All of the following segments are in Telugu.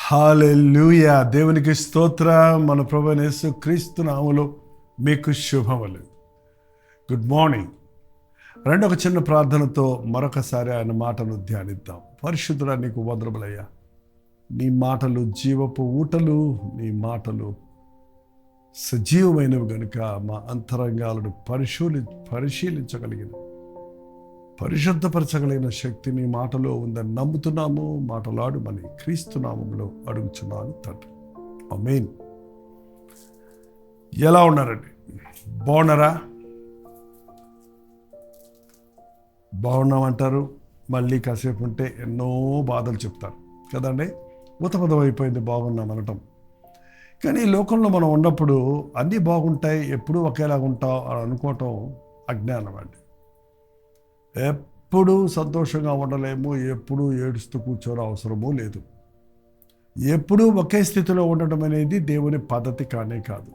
హల్లెలూయా. దేవునికి స్తోత్రం. మన ప్రభువైన యేసు క్రీస్తు నామములో మీకు శుభములు. Good morning. ఒక చిన్న ప్రార్థనతో మరొకసారి ఆయన మాటను ధ్యానిద్దాం. పరిశుద్ధుడా, నీకు వందనములయ్యా. నీ మాటలు జీవపు ఊటలు, నీ మాటలు సజీవమైనవి గనుక మా అంతరంగాలను పరిశీలించగలిగిన, పరిశుద్ధపరచగలిగిన శక్తి నీ మాటలో ఉందని నమ్ముతున్నాము. మాటలాడుమని క్రీస్తు నామములో అడుగుచున్నాను తండ్రి, ఆమేన్. ఎలా ఉన్నారండి? బాగున్నారా? బాగున్నామంటారు, మళ్ళీ కాసేపు ఉంటే ఎన్నో బాధలు చెప్తారు కదండి. ఉతపదం అయిపోయింది బాగున్నాం అనటం. కానీ ఈ లోకంలో మనం ఉన్నప్పుడు అన్నీ బాగుంటాయి, ఎప్పుడూ ఒకేలాగా ఉంటాం అని అనుకోవటం అజ్ఞానం అండి. ఎప్పుడూ సంతోషంగా ఉండలేము, ఎప్పుడూ ఏడుస్తూ కూర్చోవడం అవసరమూ లేదు. ఎప్పుడూ ఒకే స్థితిలో ఉండటం అనేది దేవుని పద్ధతి కానే కాదు.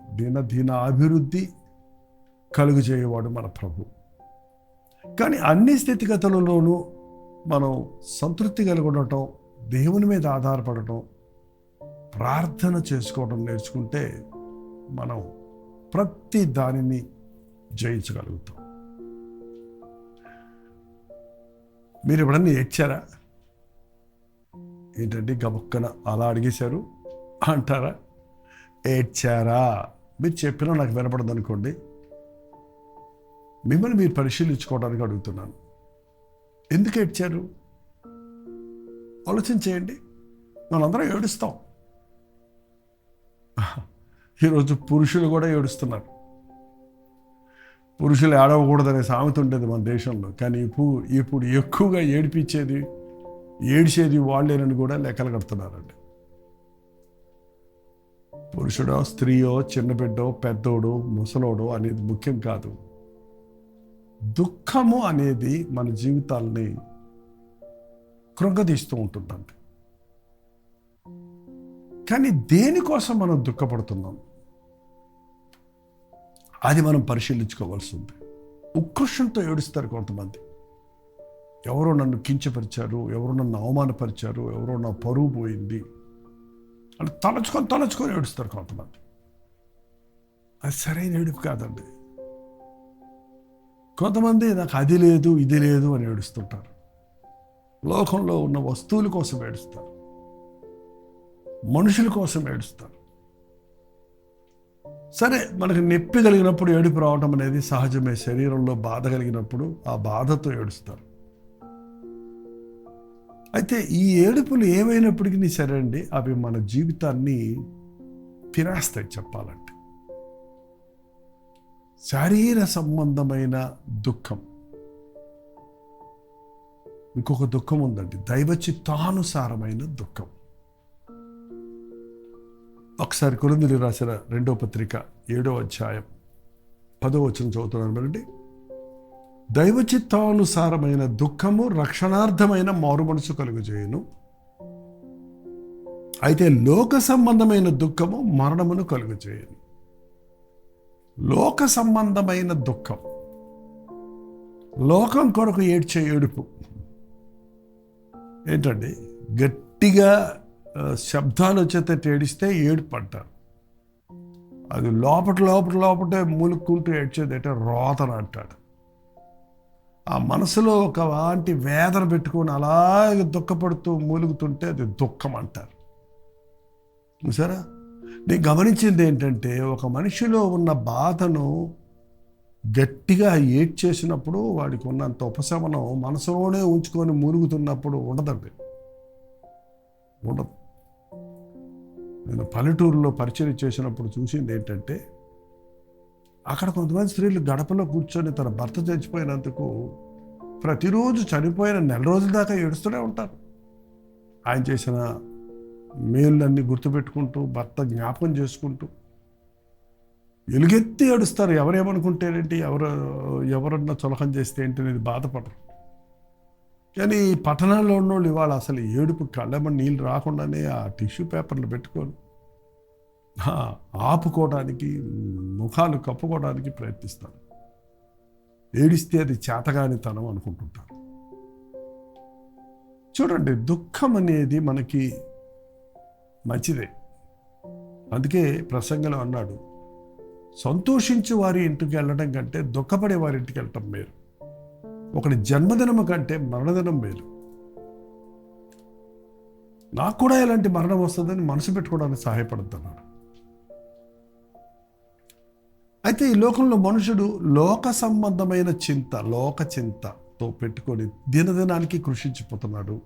దిన అభివృద్ధి కలుగు చేయవాడు మన ప్రభు. కానీ అన్ని స్థితిగతులలోనూ మనం సంతృప్తి కలిగి ఉండటం, దేవుని మీద ఆధారపడటం, ప్రార్థన చేసుకోవడం నేర్చుకుంటే మనం ప్రతి దానిని జయించగలుగుతాం. మీరు ఎప్పుడన్నా ఏడ్చారా? ఏంటంటే గబక్కన అలా అడిగేశారు అంటారా? ఏడ్చారా? మీరు చెప్పినా నాకు వినపడదు అనుకోండి. మిమ్మల్ని మీరు పరిశీలించుకోవడానికి అడుగుతున్నాను. ఎందుకు ఏడ్చారు? ఆలోచన చేయండి. మనందరం ఏడుస్తాం. ఈరోజు పురుషులు కూడా ఏడుస్తున్నారు. పురుషులు ఏడవకూడదనే సామెత ఉండేది మన దేశంలో. కానీ ఇప్పుడు ఎక్కువగా ఏడిచేది వాళ్ళేనని కూడా లెక్కలు కడుతున్నారండి. పురుషుడో స్త్రీయో చిన్న బిడ్డో పెద్దోడో ముసలోడో అనేది ముఖ్యం కాదు. దుఃఖము అనేది మన జీవితాల్ని కృంగదీస్తూ ఉంటుందండి. కానీ దేనికోసం మనం దుఃఖపడుతున్నాం అది మనం పరిశీలించుకోవాల్సి ఉంది. ఉక్రోషంతో ఏడుస్తారు కొంతమంది. ఎవరో నన్ను కించపరిచారు, ఎవరో నన్ను అవమానపరిచారు, ఎవరో నా పరువు పోయింది అని తలచుకొని ఏడుస్తారు కొంతమంది. అది సరైన ఏడుపు కాదండి. కొంతమంది నాకు అది లేదు ఇది లేదు అని ఏడుస్తుంటారు. లోకంలో ఉన్న వస్తువుల కోసం ఏడుస్తారు, మనుషుల కోసం ఏడుస్తారు. సరే, మనకు నొప్పి కలిగినప్పుడు ఏడుపు రావటం అనేది సహజమే. శరీరంలో బాధ కలిగినప్పుడు ఆ బాధతో ఏడుస్తారు. అయితే ఈ ఏడుపులు ఏమైనప్పటికీ సరే అండి, అవి మన జీవితాన్ని తినేస్తాయి చెప్పాలంటే. శరీర సంబంధమైన దుఃఖం. ఇంకొక దుఃఖం ఉందండి, దైవ చిత్తానుసారమైన దుఃఖం. ఒకసారి కొరింథీయులకు రాసిన 2వ పత్రిక 7వ అధ్యాయం 10వ వచనం చదువుతున్నాను వినండి. దైవ చిత్తానుసారమైన దుఃఖము రక్షణార్థమైన మారుమనసు కలుగజేయును. అయితే లోక సంబంధమైన దుఃఖము మరణమును కలుగజేయును. లోక సంబంధమైన దుఃఖం, లోకం కొరకు ఏడ్చే ఏడుపు ఏంటండి? గట్టిగా శబ్దాలు వచ్చేటట్టు ఏడిస్తే ఏడుపు అంటారు. అది లోపటే మూలుక్కుంటూ ఏడ్చేది అంటే రోదన అంటాడు. ఆ మనసులో ఒక వాంటి వేదన పెట్టుకొని అలాగే దుఃఖపడుతూ మూలుగుతుంటే అది దుఃఖం అంటారు. చూసారా? నేను గమనించింది ఏంటంటే, ఒక మనిషిలో ఉన్న బాధను గట్టిగా ఏడ్చేసినప్పుడు వాడికి ఉన్నంత ఉపశమనం మనసులోనే ఉంచుకొని మూలుగుతున్నప్పుడు ఉండదండి, ఉండదు. నేను పల్లెటూరులో పరిచయం చేసినప్పుడు చూసింది ఏంటంటే, అక్కడ కొంతమంది స్త్రీలు గడపలో కూర్చొని తన భర్త చచ్చిపోయినందుకు ప్రతిరోజు చనిపోయిన 4 రోజుల దాకా ఏడుస్తూనే ఉంటారు. ఆయన చేసిన మేళ్ళన్నీ గుర్తుపెట్టుకుంటూ, భర్త జ్ఞాపకం చేసుకుంటూ ఎలుగెత్తి ఏడుస్తారు. ఎవరేమనుకుంటేనేంటి, ఎవరన్నా చులకం చేస్తే ఏంటి అనేది బాధపడరు. కానీ పట్టణాల్లో ఉన్నోళ్ళు ఇవాళ అసలు ఏడుపు కళ్ళెమ్మని నీళ్ళు రాకుండానే ఆ టిష్యూ పేపర్లు పెట్టుకొని ఆపుకోవడానికి, ముఖాలు కప్పుకోవడానికి ప్రయత్నిస్తారు. ఏడిస్తే అది చేతగానితనం అనుకుంటుంటారు. చూడండి, దుఃఖం అనేది మనకి మంచిదే. అందుకే ప్రసంగంలో అన్నాడు, సంతోషించు వారి ఇంటికి వెళ్ళడం కంటే దుఃఖపడే వారి ఇంటికి వెళ్ళటం మేలు. ఒకటి జన్మదినం కంటే మరణదినం మేలు. నాకు కూడా ఇలాంటి మరణం వస్తుందని మనసు పెట్టుకోవడానికి సహాయపడుతున్నాడు. అయితే ఈ లోకంలో మనుషుడు లోక సంబంధమైన లోక చింతతో పెట్టుకొని దినదినానికి కృషించిపోతున్నాడు.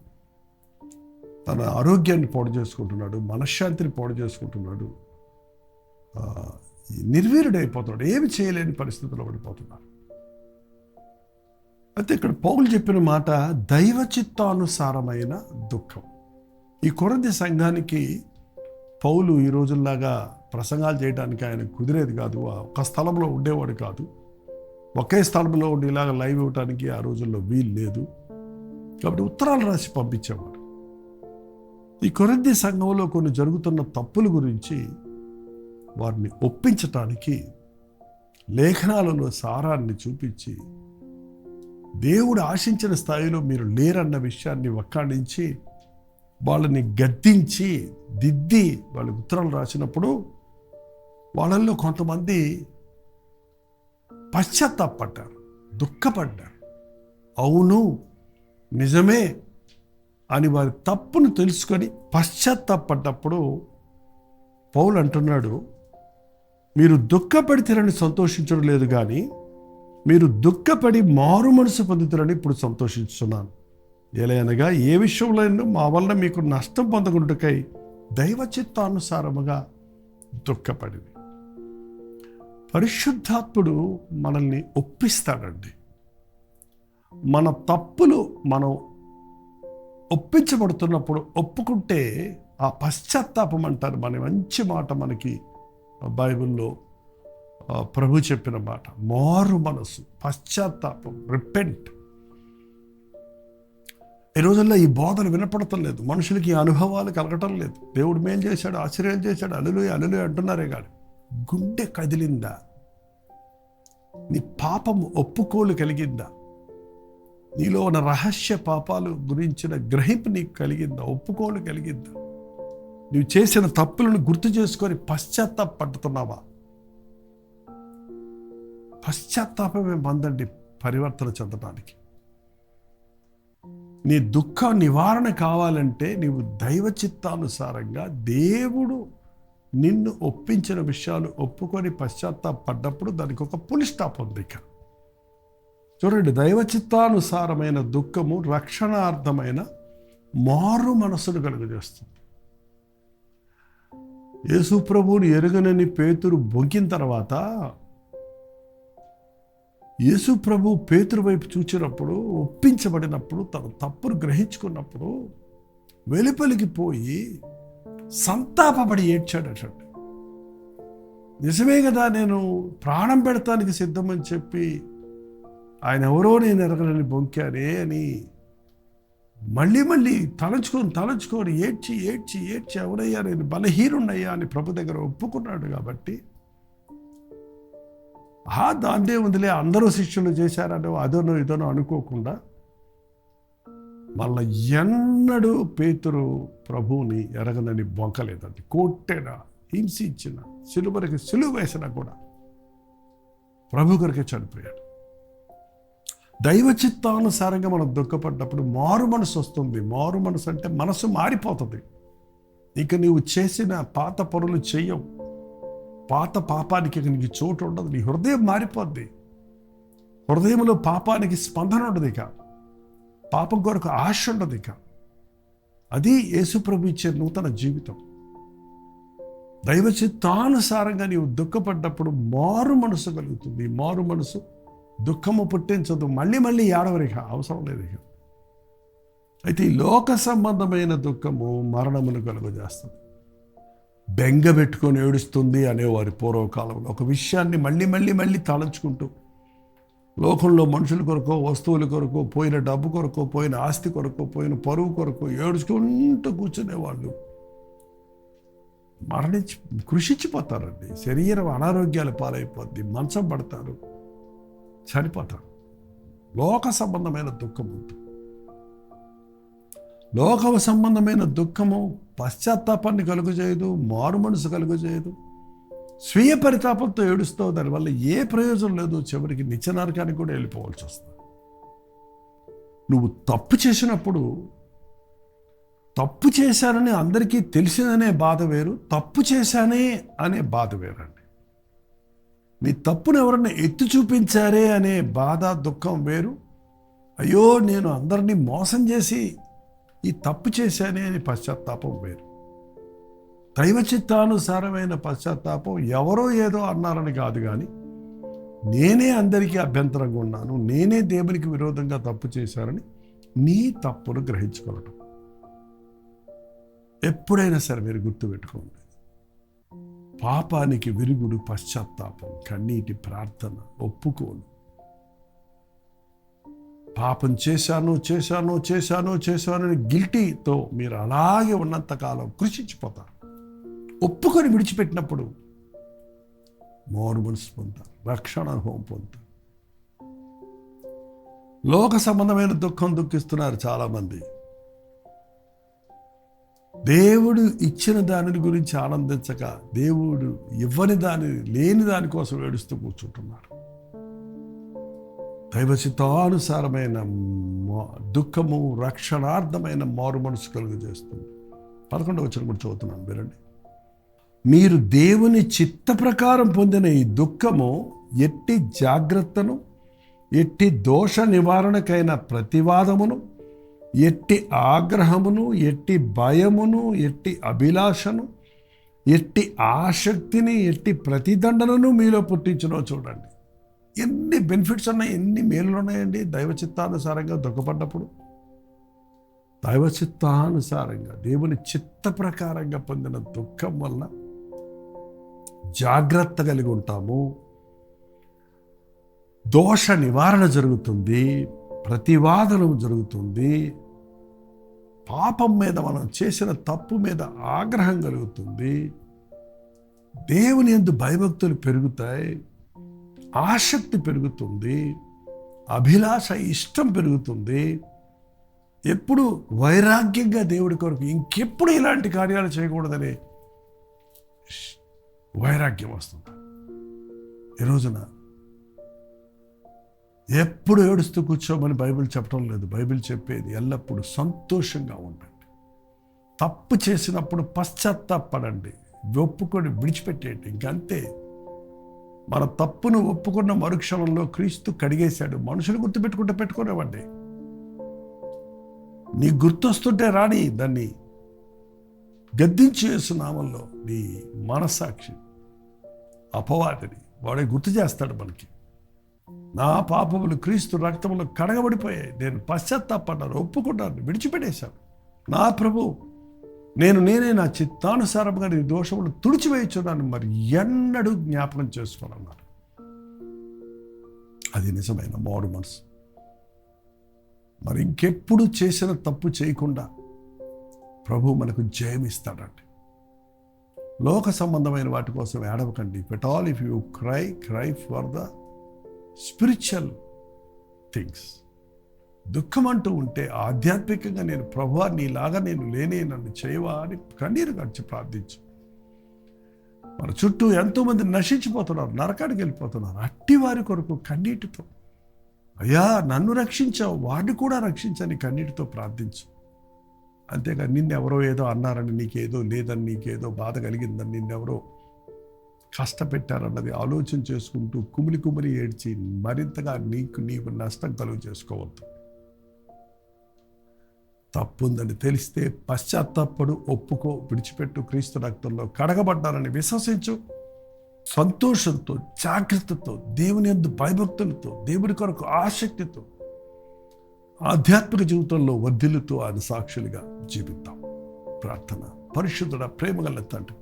తన ఆరోగ్యాన్ని పాడు చేసుకుంటున్నాడు, మనశ్శాంతిని పాడు చేసుకుంటున్నాడు, నిర్వీర్యుడైపోతున్నాడు, ఏమి చేయలేని పరిస్థితుల్లో పడిపోతున్నాడు. అయితే ఇక్కడ పౌలు చెప్పిన మాట దైవ చిత్తానుసారమైన దుఃఖం. ఈ కొరింథీ సంఘానికి పౌలు ఈ రోజుల్లాగా ప్రసంగాలు చేయడానికి ఆయన కుదిరేది కాదు. ఒక స్థలంలో ఉండేవాడు కాదు. ఒకే స్థలంలో ఉండి ఇలాగ లైవ్ ఇవ్వడానికి ఆ రోజుల్లో వీలు లేదు. కాబట్టి ఉత్తరాలు రాసి పంపించేవాడు. ఈ కొరింథీ సంఘంలో కొన్ని జరుగుతున్న తప్పుల గురించి వారిని ఒప్పించటానికి లేఖనాలలో సారాన్ని చూపించి దేవుడు ఆశించిన స్థాయిలో మీరు లేరన్న విషయాన్ని వక్కాణించి వాళ్ళని గద్దించి దిద్ది వాళ్ళకి ఉత్తరాలు రాసినప్పుడు వాళ్ళల్లో కొంతమంది పశ్చాత్తాపడ్డారు, దుఃఖపడ్డారు. అవును, నిజమే అని వారి తప్పును తెలుసుకొని పశ్చాత్తాపడ్డప్పుడు పౌలు అంటున్నాడు, మీరు దుఃఖపడితేరని సంతోషించడం లేదు, కానీ మీరు దుఃఖపడి మారు మనసు పొందుతారని ఇప్పుడు సంతోషిస్తున్నాను. ఎలాగనగా ఏ విషయంలో మా వల్ల మీకు నష్టం పొందకుండాకై దైవ చిత్తానుసారముగా దుఃఖపడింది. పరిశుద్ధాత్ముడు మనల్ని ఒప్పిస్తాడండి. మన తప్పులు మనం ఒప్పించబడుతున్నప్పుడు ఒప్పుకుంటే ఆ పశ్చాత్తాపం అంటారు. మన మంచి మాట మనకి బైబిల్లో ప్రభు చెప్పిన మాట, మారు మనసు, పశ్చాత్తాపం, రిపెంట్. ఈ రోజుల్లో ఈ బోధలు వినపడటం లేదు, మనుషులకి ఈ అనుభవాలు కలగటం లేదు. దేవుడు మేలు చేశాడు, ఆశ్చర్యాలు చేశాడు, అలలుయ అలలుయ అంటున్నారే కానీ గుండె కదిలిందా? నీ పాపము ఒప్పుకోలు కలిగిందా? నీలో ఉన్న రహస్య పాపాలు గురించిన గ్రహింపు నీకు కలిగిందా? ఒప్పుకోలు కలిగిందా? నువ్వు చేసిన తప్పులను గుర్తు చేసుకొని పశ్చాత్తాపడుతున్నావా? పశ్చాత్తాపమే మందండి పరివర్తన చెందడానికి. నీ దుఃఖం నివారణ కావాలంటే నీవు దైవ చిత్తానుసారంగా దేవుడు నిన్ను ఒప్పించిన విషయాలు ఒప్పుకొని పశ్చాత్తాపడ్డప్పుడు దానికి ఒక పులి స్టాప్ ఉంది. ఇక చూడండి, దైవ చిత్తానుసారమైన దుఃఖము రక్షణార్థమైన మారు మనసును కలుగజేస్తుంది. యేసు ప్రభువుని ఎరుగనని పేతురు బొంకిన తర్వాత యేసు ప్రభు పేతురు వైపు చూచినప్పుడు, ఒప్పించబడినప్పుడు, తన తప్పును గ్రహించుకున్నప్పుడు వెలుపలికి పోయి సంతాపపడి ఏడ్చాడటండి. నిజమే కదా, నేను ప్రాణం పెడతానికి సిద్ధమని చెప్పి ఆయన ఎవరో నేను ఎరగనని బొంకానే అని మళ్ళీ తలంచుకొని ఏడ్చి ఎవరయ్యా, నేను బలహీనున్నయ్యా అని ప్రభు దగ్గర ఒప్పుకున్నాడు. కాబట్టి దాన్నే ఉందిలే, అందరూ శిష్యులు చేశారనో అదోనో ఇదోనో అనుకోకుండా మళ్ళీ ఎన్నడూ పేతురు ప్రభువుని ఎరగనని బొంకలేదండి. కొట్టినా, హింసించిన, సిలువరికి సిలువ వేసినా కూడా ప్రభు కొరకే చనిపోయాడు. దైవ చిత్తానుసారంగా మనం దుఃఖపడ్డప్పుడు మారు మనసు వస్తుంది. మారు మనసు అంటే మనసు మారిపోతుంది. ఇక నీవు చేసిన పాత పనులు చెయ్యవు, పాత పాపానికి నీకు చోటు ఉండదు. నీ హృదయం మారిపోద్ది. హృదయంలో పాపానికి స్పందన ఉండదు. ఇక పాపం కొరకు ఆశ ఉండదు. ఇక అది యేసు ప్రభు ఇచ్చే నూతన జీవితం. దైవ చిత్తానుసారంగా నీవు దుఃఖపడ్డప్పుడు మారు మనసు కలుగుతుంది. మారు మనసు దుఃఖము పుట్టించదు. మళ్ళీ ఏడవరిక అవసరం లేదు. ఇక అయితే ఈ లోక సంబంధమైన దుఃఖము మరణమును కలుగజేస్తుంది. బెంగ పెట్టుకొని ఏడుస్తుంది అనేవారి పూర్వకాలంలో. ఒక విషయాన్ని మళ్ళీ తలంచుకుంటూ లోకంలో మనుషుల కొరకో, వస్తువుల కొరకో, పోయిన డబ్బు కొరకో, పోయిన ఆస్తి కొరకో, పోయిన పరువు కొరకో ఏడుచుకుంటూ కూర్చునేవాళ్ళు కృషించిపోతారండి. శరీరం అనారోగ్యాల పాలైపోద్ది, మంచం పడతారు, చనిపోతారు. లోక సంబంధమైన దుఃఖం ఉంటుంది. లోక సంబంధమైన దుఃఖము పశ్చాత్తాపాన్ని కలుగజేయదు, మారు మనసు కలుగజేయదు. స్వీయ పరితాపంతో ఏడుస్తావు, దానివల్ల ఏ ప్రయోజనం లేదు. చివరికి నిత్య నరకానికి కూడా వెళ్ళిపోవాల్సి వస్తుంది. నువ్వు తప్పు చేసినప్పుడు, తప్పు చేశానని అందరికీ తెలిసిందనే బాధ వేరు, తప్పు చేశానే అనే బాధ వేరండి. మీ తప్పును ఎవరన్నా ఎత్తి చూపించారే అనే బాధ, దుఃఖం వేరు. అయ్యో నేను అందరినీ మోసం చేసి ఈ తప్పు చేశానే అని పశ్చాత్తాపం వేరు. దైవ చిత్తానుసారమైన పశ్చాత్తాపం ఎవరో ఏదో అన్నారని కాదు, కానీ నేనే అందరికీ అభ్యంతరంగా ఉన్నాను, నేనే దేవునికి విరోధంగా తప్పు చేశానని నీ తప్పును గ్రహించుకోవడం. ఎప్పుడైనా సరే మీరు గుర్తుపెట్టుకోండి, పాపానికి విరుగుడు పశ్చాత్తాపం, కన్నీటి ప్రార్థన, ఒప్పుకోను. పాపం చేశాను అని గిల్టీతో మీరు అలాగే ఉన్నంతకాలం కృషించిపోతారు. ఒప్పుకొని విడిచిపెట్టినప్పుడు మారు మనసు పొందుతారు, రక్షణ అనుభవం పొందుతారు. లోక సంబంధమైన దుఃఖం దుఃఖిస్తున్నారు చాలామంది. దేవుడు ఇచ్చిన దాని గురించి ఆనందించక, దేవుడు ఇవ్వని దాని, లేని దానికోసం ఏడుస్తూ కూర్చుంటున్నారు. దైవచిత్తానుసారమైన దుఃఖము రక్షణార్థమైన మారు మనసు కలుగజేస్తుంది. 11వ వచనం కూడా చదువుతున్నాను, వినండి. మీరు దేవుని చిత్త ప్రకారం పొందిన ఈ దుఃఖము ఎట్టి జాగ్రత్తను, ఎట్టి దోష నివారణకైన ప్రతివాదమును, ఎట్టి ఆగ్రహమును, ఎట్టి భయమును, ఎట్టి అభిలాషను, ఎట్టి ఆసక్తిని, ఎట్టి ప్రతిదండనను మీలో పుట్టించునో చూడండి. ఎన్ని బెనిఫిట్స్ ఉన్నాయి, ఎన్ని మేలులు ఉన్నాయండి దైవ చిత్తానుసారంగా దుఃఖపడ్డప్పుడు. దైవ చిత్తానుసారంగా దేవుని చిత్త ప్రకారంగా పొందిన దుఃఖం వల్ల జాగ్రత్త కలిగి ఉంటాము, దోష నివారణ జరుగుతుంది, ప్రతివాదనం జరుగుతుంది, పాపం మీద, మనం చేసిన తప్పు మీద ఆగ్రహం కలుగుతుంది, దేవుని యందు భయభక్తులు పెరుగుతాయి, ఆసక్తి పెరుగుతుంది, అభిలాష, ఇష్టం పెరుగుతుంది. ఎప్పుడు వైరాగ్యంగా దేవుడి కొరకు ఇంకెప్పుడు ఇలాంటి కార్యాలు చేయకూడదనే వైరాగ్యం వస్తుంది. ఈ రోజున ఎప్పుడు ఏడుస్తూ కూర్చోమని బైబిల్ చెప్పడం లేదు. బైబిల్ చెప్పేది ఎల్లప్పుడూ సంతోషంగా ఉండండి, తప్పు చేసినప్పుడు పశ్చాత్తాపడండి, ఒప్పుకొని విడిచిపెట్టేయండి. ఇంకంతే. మన తప్పును ఒప్పుకున్న మరుక్షణంలో క్రీస్తు కడిగేశాడు. మనుషులు గుర్తుపెట్టుకుంటే పెట్టుకునేవాడి, నీ గుర్తొస్తుంటే రాని, దాన్ని గద్దించి నామంలో నీ మనసాక్షి అపవాదిని వాడే గుర్తు చేస్తాడు మనకి. నా పాపములు క్రీస్తు రక్తములు కడగబడిపోయాయి, నేను పశ్చాత్తాపడ్డాను, ఒప్పుకున్నాను, విడిచిపెట్టేశాను. నా ప్రభు, నేనే నా చిత్తానుసారంగా నీ దోషములు తుడిచివేయుచున్నాను, మరి ఎన్నడూ జ్ఞాపకం చేసుకోనన్నారు. అది నిజమైన మారు మనసు. మరి ఇంకెప్పుడు చేసిన తప్పు చేయకుండా ప్రభు మనకు జయమిస్తాడండి. లోక సంబంధమైన వాటి కోసం ఏడవకండి. If all if you cry for the spiritual things. దుఃఖం అంటూ ఉంటే ఆధ్యాత్మికంగా, నేను ప్రభువా నీలాగా నేను లేనే, నన్ను చేయవా అని కన్నీరు గడిచి ప్రార్థించు. మన చుట్టూ ఎంతోమంది నశించిపోతున్నారు, నరకానికి వెళ్ళిపోతున్నారు. అట్టి వారి కొరకు కన్నీటితో, అయ్యా నన్ను రక్షించావు, వాడిని కూడా రక్షించని కన్నీటితో ప్రార్థించు. అంతేగా నిన్నెవరో ఏదో అన్నారని, నీకేదో లేదని, నీకేదో బాధ కలిగిందని, నిన్నెవరో కష్టపెట్టారన్నది ఆలోచన చేసుకుంటూ కుమిలి ఏడ్చి మరింతగా నీకు నష్టం కలుగు చేసుకోవద్దు. తప్పుందని తెలిస్తే పశ్చాత్తాపడు, ఒప్పుకో, విడిచిపెట్టు. క్రీస్తు రక్తంలో కడగబడ్డానని విశ్వసించు. సంతోషంతో, జాగ్రత్తతో, దేవుని యందు భయభక్తులతో, దేవుని కొరకు ఆసక్తితో, ఆధ్యాత్మిక జీవితంలో వర్ధిల్లుతూ ఆయన సాక్షులుగా జీవిద్దాం. ప్రార్థన. పరిశుద్ధుడ, ప్రేమగల తండ్రి,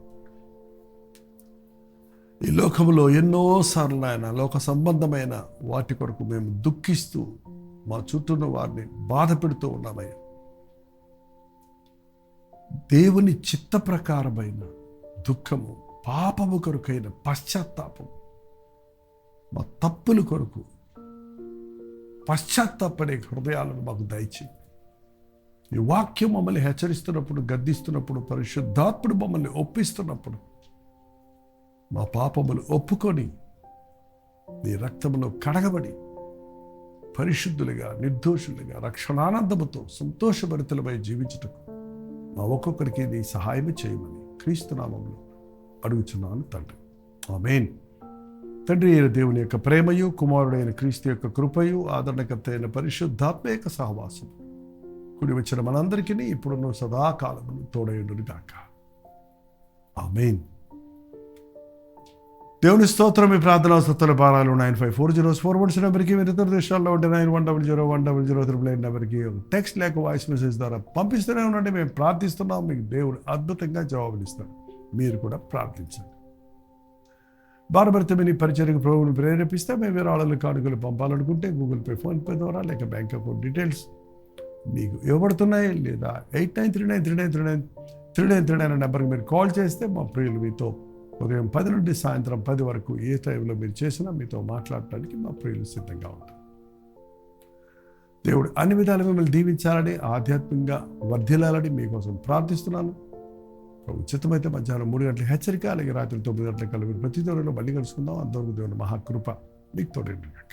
ఈ లోకంలో ఎన్నోసార్లు ఆయన లోక సంబంధమైన వాటి కొరకు మేము దుఃఖిస్తూ మా చుట్టూన్న వారిని బాధ పెడుతూ ఉన్నామయ్యా. దేవుని చిత్త ప్రకారమైన దుఃఖము, పాపము కొరకైన పశ్చాత్తాపం, మా తప్పుల కొరకు పశ్చాత్తాపడే హృదయాలను మాకు దయచేయి. ఈ వాక్యం మమ్మల్ని హెచ్చరిస్తున్నప్పుడు, గద్దిస్తున్నప్పుడు, పరిశుద్ధాత్ముడు మమ్మల్ని ఒప్పిస్తున్నప్పుడు మా పాపములు ఒప్పుకొని నీ రక్తములో కడగబడి పరిశుద్ధులుగా, నిర్దోషులుగా, రక్షణానందముతో సంతోషభరితులమై జీవించుటకు మా ఒక్కొక్కరికి నీ సహాయం చేయమని క్రీస్తు నామములో అడుగుచున్నాను తండ్రి. ఆమేన్. తండ్రి అయిన దేవుని యొక్క ప్రేమయు, కుమారుడైన క్రీస్తు యొక్క కృపయు, ఆదరణకర్త అయిన పరిశుద్ధాత్మ యొక్క సహవాసం కూడి వచ్చిన మనందరికీ ఇప్పుడున్న సదాకాలమును తోడయుండును గాక. ఆమేన్. దేవుని స్తోత్రం. మీ ప్రార్థన సత్తుల భారాలు 954041 నెంబర్కి, మీరు ఇతర దేశాల్లో ఉంటే 910100 నెంబర్కి టెక్స్ట్ లేక వాయిస్ మెసేజ్ ద్వారా పంపిస్తూనే ఉండండి. మేము ప్రార్థిస్తున్నాం. మీకు దేవుడు అద్భుతంగా జవాబునిస్తాడు. మీరు కూడా ప్రార్థించండి. భారభరిత మీ పరిచర్యకు ప్రభువుని ప్రేరేపిస్తే మేము విరాళాలు, కానుకలు పంపాలనుకుంటే గూగుల్ పే, ఫోన్పే ద్వారా లేక బ్యాంక్ అకౌంట్ డీటెయిల్స్ మీకు ఇవ్వబడుతున్నాయి. లేదా 8939393939 నెంబర్కి మీరు కాల్ చేస్తే మా ప్రియులు మీతో ఉదయం 10 నుండి సాయంత్రం 10 వరకు ఏ టైంలో మీరు చేసినా మీతో మాట్లాడటానికి మా ప్రియులు సిద్ధంగా ఉంటారు. దేవుడు అన్ని విధాలు మిమ్మల్ని దీవించాలని, ఆధ్యాత్మికంగా వర్ధిల్లాలని మీకోసం ప్రార్థిస్తున్నాను. ఉచితమైతే మధ్యాహ్నం 3 గంటల హెచ్చరిక, అలాగే రాత్రి 9 గంటల కల్లా మీరు ప్రతి తోడలో మళ్ళీ కలుసుకుందాం. అంతవరకు దేవుని మహాకృప మీకు తోడేండి గాక.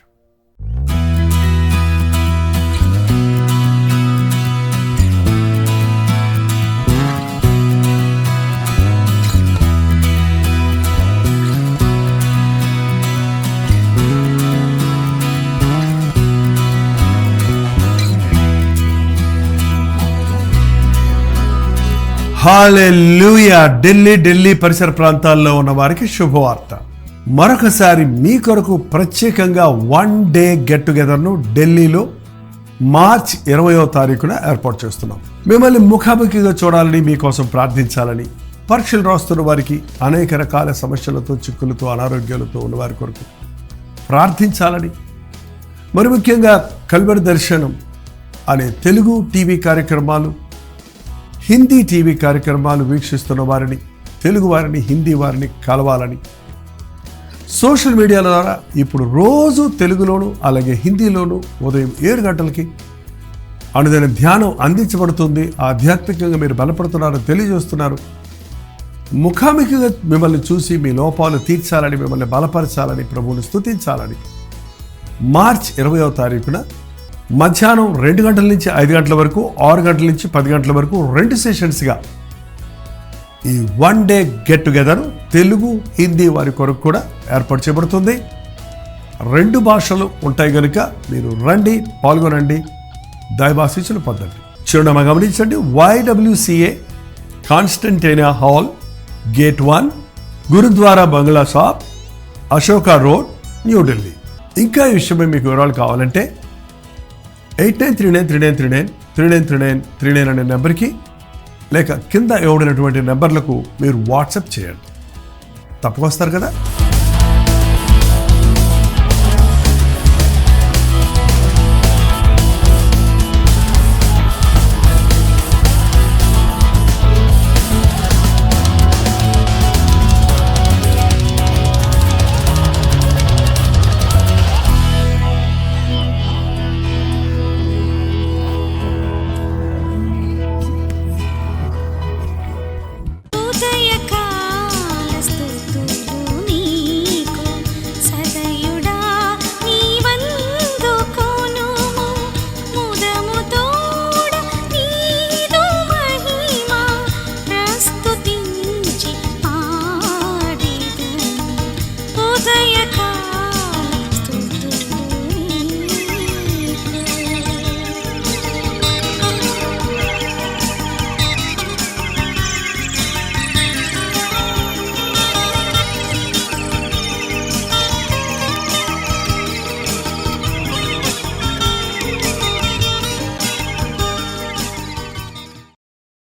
హల్లెలూయా. ఢిల్లీ పరిసర ప్రాంతాల్లో ఉన్న వారికి శుభవార్త. మరొకసారి మీ కొరకు ప్రత్యేకంగా 1 డే గెట్ టుగెదర్ను ఢిల్లీలో మార్చి 20వ తారీఖున ఏర్పాటు చేస్తున్నాం. మిమ్మల్ని ముఖాముఖిగా చూడాలని, మీకోసం ప్రార్థించాలని, పరీక్షలు రాస్తున్న వారికి, అనేక రకాల సమస్యలతో, చిక్కులతో, అనారోగ్యాలతో ఉన్న వారి కొరకు ప్రార్థించాలని, మరి ముఖ్యంగా కల్వరి దర్శనం అనే తెలుగు టీవీ కార్యక్రమాలు, హిందీ టీవీ కార్యక్రమాలు వీక్షిస్తున్న వారిని, తెలుగు వారిని, హిందీ వారిని కలవాలని, సోషల్ మీడియాల ద్వారా ఇప్పుడు రోజు తెలుగులోను అలాగే హిందీలోను ఉదయం 7 గంటలకి అనుదిన ధ్యానం అందించబడుతుంది. ఆధ్యాత్మికంగా మీరు బలపడుతున్నారని తెలియజేస్తున్నారు. ముఖాముఖిగా మిమ్మల్ని చూసి మీ లోపాలు తీర్చాలని, మిమ్మల్ని బలపరచాలని, ప్రభువుని స్తుతించాలని మార్చి 20వ తారీఖున మధ్యాహ్నం 2 గంటల నుంచి 5 గంటల వరకు, 6 గంటల నుంచి 10 గంటల వరకు 2 సెషన్స్గా ఈ 1 day get together Telugu, Hindi వారి కొరకు కూడా ఏర్పాటు చేయబడుతుంది. 2 భాషలు ఉంటాయి కనుక మీరు రండి, పాల్గొనండి, దైవాశీస్సులు పొందండి. చిరునామా గమనించండి. YWCA కాన్స్టంటైనా హాల్, గేట్ 1, గురుద్వారా బంగ్లా షాప్, అశోకా రోడ్, న్యూఢిల్లీ. ఇంకా ఈ విషయమై మీకు వివరాలు కావాలంటే 8939393939 అనే నెంబర్కి లేక కింద ఇవ్వబడినటువంటి నెంబర్లకు మీరు వాట్సాప్ చేయండి. తప్పకొస్తారు కదా.